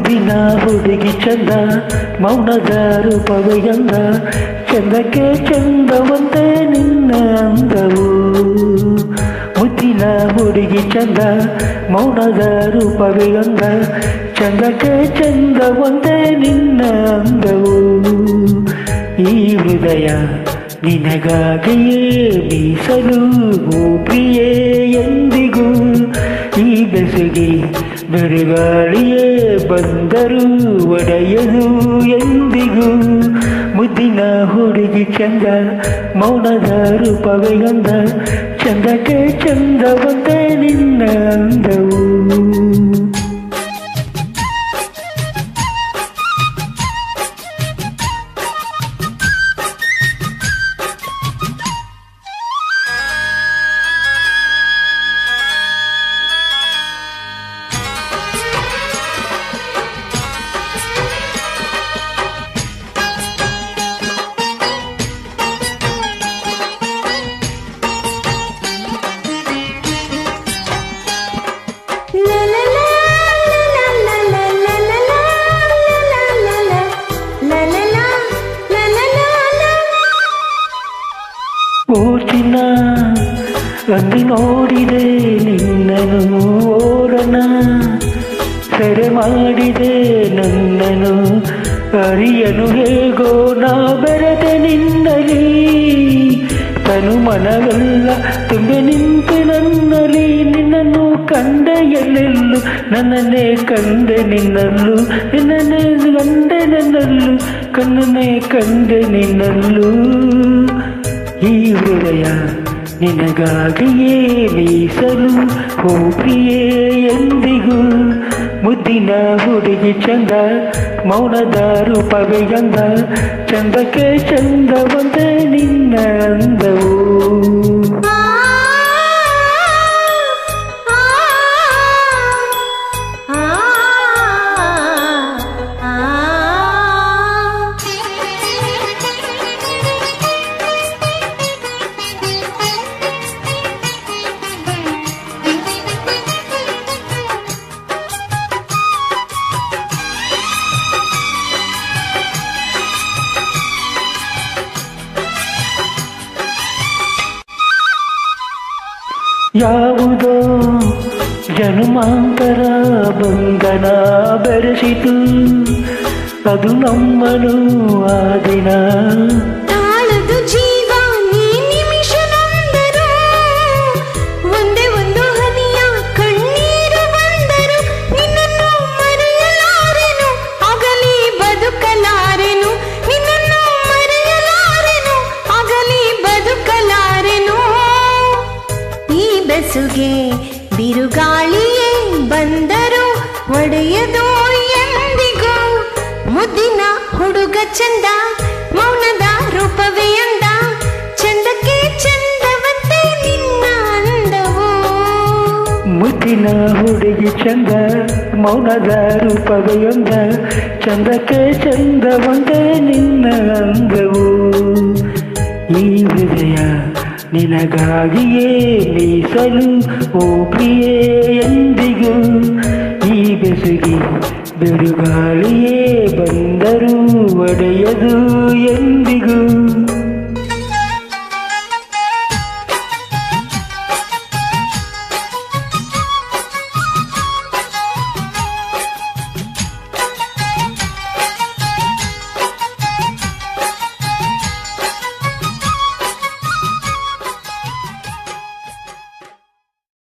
ಮುದಿನ ಹುಡುಗಿ ಚಂದ ಮೌನದ ರೂಪವೇ ಅಂದ ಚಂದಕ್ಕೆ ಚಂದವಂತೆ ನಿನ್ನ ಅಂದವು ಮುದಿನ ಹುಡುಗಿ ಚಂದ ಮೌನದ ರೂಪವೇ ಅಂದ ಚಂದಕ್ಕೆ ಚಂದವಂತೆ ನಿನ್ನ ಅಂದವು ಈ ಹೃದಯ ನಿನಗಾಗಿಯೇ ಮೀಸಲು ಓ ಪ್ರಿಯೇ ಎಂದಿಗೂ ಈ ಬೆಸುಗೆ ಬಿರುಗಾಳಿಯೇ ಬಂದರೂ ಒಡೆಯದು ಎಂದಿಗೂ ಮುದ್ದಿನ ಹುಡುಗಿ ಚಂದ ಮೌನದ ರೂಪವೇ ಅಂದ ಚಂದಕ್ಕೆ ಚಂದವಂತೆ ನಿನ್ನ ಅಂದವು ಓಚಿನ ಅಂದು ನೋಡಿದೆ ನಿನ್ನನು ಓರನ ಸೆರೆ ಮಾಡಿದೆ ನನ್ನನು ಅರಿಯನು ಹೇಗೋ ನಾ ಬೆರೆತೆ ನಿನ್ನಲಿ ತನು ಮನವೆಲ್ಲ ತುಂಬೆ ನಿಂತು ನನ್ನಲ್ಲಿ ನಿನ್ನನ್ನು ಕಂಡೆ ಎಲ್ಲೆಲ್ಲೂ ನನ್ನನ್ನೇ ಕಂಡೆ ನಿನ್ನಲ್ಲೂ ನಿನ್ನನ್ನೇ ಕಂಡೆ ನನ್ನಲ್ಲೂ ಕಣ್ಣನ್ನೇ ಕಂಡೆ ನಿನ್ನಲ್ಲೂ ಈ ಹೃದಯ ನಿನಗಾಗಿಯೇ ಮೀಸಲು ಓ ಪ್ರಿಯೇ ಎಂದಿಗೂ ಮುದ್ದಿನ ಹುಡುಗಿ ಚಂದ ಮೌನದ ರೂಪವೇ ಅಂದ ಚಂದಕ್ಕೆ ಚಂದವಂತೆ ನಿನ್ನ ಅಂದವು ಯಾವುದೋ ಜನ್ಮಾಂತರ ಬಂಧನ ಬೆರೆಸಿತು ಅದು ನಮ್ಮನು ಆ ದಿನ ತಾಳದು ಜೀವ ನೀ ನಿಮಿಷ ನೊಂದರು ಒಂದೇ ಒಂದು ಹನಿಯ ಕಣ್ಣೀರು ಬಂದರು ನಿನ್ನನ್ನು ಮರೆಯಲಾರೆನು ಆಗಲಿ ಬದುಕಲಾರೆನು ನಿನ್ನನ್ನು ಮರೆಯಲಾರೆನು ಆಗಲಿ ಬದುಕಲಾರೆನು ಈ ಬೆಸುಗೆ ಬಿರುಗಾಳಿಯೇ ಬಂದರು ಒಡೆಯದು ಎಂದಿಗೂ ಮುದ್ದಿನ ಹುಡುಗ ಚಂದ ಮೌನದ ರೂಪವೇ ಅಂದ ಚಂದಕ್ಕೆ ಚಂದವಂತೆ ನಿನ್ನ ಅಂದವು ಮುದ್ದಿನ ಹುಡುಗಿ ಚಂದ ಮೌನದ ರೂಪವೇ ಅಂದ ಚಂದಕ್ಕೆ ಚಂದವಂತೆ ನಿನ್ನ ಅಂದವು ಈ ಹೃದಯ ನಿನಗಾಗಿಯೇ ಮೀಸಲು ಓ ಪ್ರಿಯೇ ಎಂದಿಗೂ ಈ ಬೆಸುಗೆ ಬಿರುಗಾಳಿಯೇ ಬಂದರೂ ಒಡೆಯದು ಎಂದು